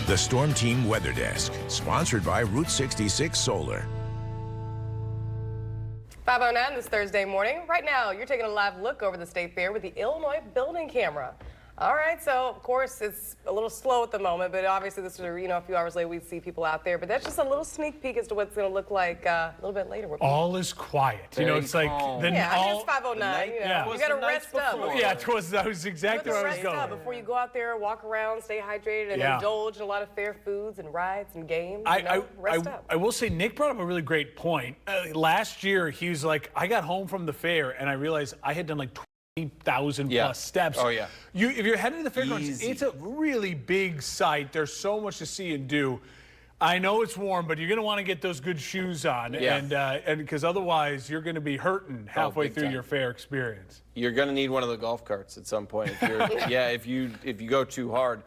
The Storm Team Weather Desk, sponsored by Route 66 Solar. 5:09 this Thursday morning. Right now, you're taking a live look over the State Fair with the Illinois building camera. All right, so of course it's a little slow at the moment, but obviously this is a few hours later we see people out there. But that's just a little sneak peek as to what's going to look like a little bit later. All is quiet. It's like I mean, it's 5:09. You got to rest up. Yeah, that was exactly where I was going. Before you go out there, walk around, stay hydrated, and indulge in a lot of fair foods and rides and games. Rest up. I will say Nick brought up a really great point. Last year he was like, I got home from the fair and I realized I had done like 20,000 plus steps. Oh yeah. If you're headed to the fairgrounds, it's a really big site. There's so much to see and do. I know it's warm, but you're going to want to get those good shoes on, and because otherwise you're going to be hurting halfway through your fair experience. You're going to need one of the golf carts at some point if you're if you go too hard.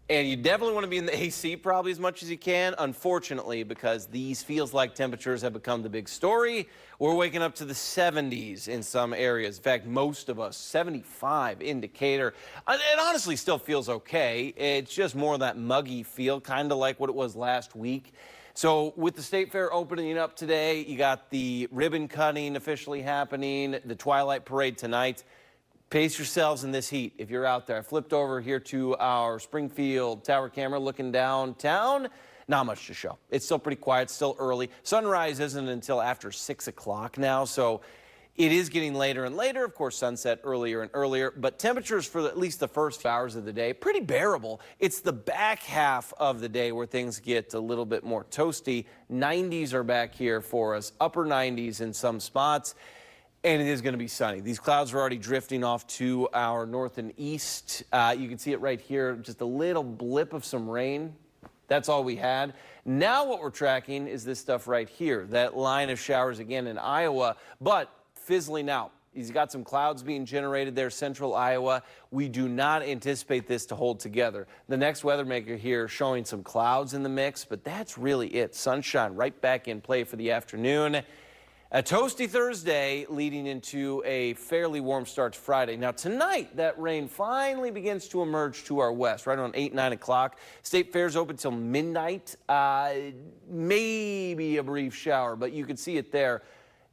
And you definitely want to be in the AC probably as much as you can, unfortunately, because these feels-like temperatures have become the big story. We're waking up to the 70s in some areas. In fact, most of us, 75 indicator. It honestly still feels okay. It's just more of that muggy feel, kind of like what it was last week. So with the State Fair opening up today, you got the ribbon cutting officially happening, the Twilight Parade tonight. Pace yourselves in this heat if you're out there. I flipped over here to our Springfield Tower camera looking downtown. Not much to show. It's still pretty quiet, still early. Sunrise isn't until after 6 o'clock now, so it is getting later and later. Of course, sunset earlier and earlier, but temperatures for at least the first hours of the day, pretty bearable. It's the back half of the day where things get a little bit more toasty. 90s are back here for us, upper 90s in some spots. And it is going to be sunny. These clouds are already drifting off to our north and east. You can see it right here, just a little blip of some rain. That's all we had. Now what we're tracking is this stuff right here, that line of showers again in Iowa, but fizzling out. He's got some clouds being generated there, central Iowa. We do not anticipate this to hold together. The next weather maker here showing some clouds in the mix, but that's really it. Sunshine right back in play for the afternoon. A toasty Thursday leading into a fairly warm start to Friday. Now tonight, that rain finally begins to emerge to our west, right around 8, 9 o'clock. State Fair's open till midnight. Maybe a brief shower, but you can see it there.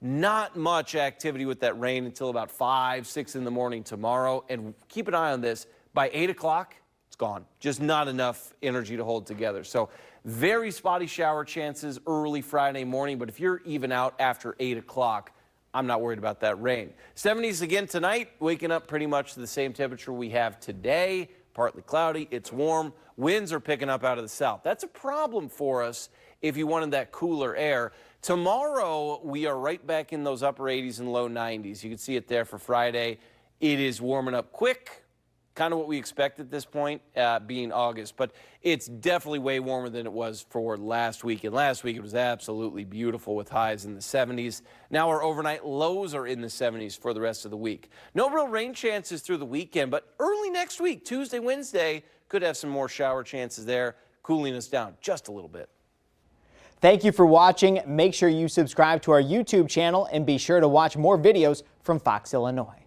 Not much activity with that rain until about 5, 6 in the morning tomorrow. And keep an eye on this. By 8 o'clock, it's gone. Just not enough energy to hold together. So very spotty shower chances early Friday morning, but if you're even out after 8 o'clock, I'm not worried about that rain. 70s again tonight, waking up pretty much to the same temperature we have today. Partly cloudy, it's warm. Winds are picking up out of the south. That's a problem for us if you wanted that cooler air. Tomorrow, we are right back in those upper 80s and low 90s. You can see it there for Friday. It is warming up quick. Kind of what we expect at this point, being August, but it's definitely way warmer than it was for last week. And last week it was absolutely beautiful with highs in the 70s. Now our overnight lows are in the 70s for the rest of the week. No real rain chances through the weekend, but early next week, Tuesday, Wednesday, could have some more shower chances there, cooling us down just a little bit. Thank you for watching. Make sure you subscribe to our YouTube channel and be sure to watch more videos from Fox, Illinois.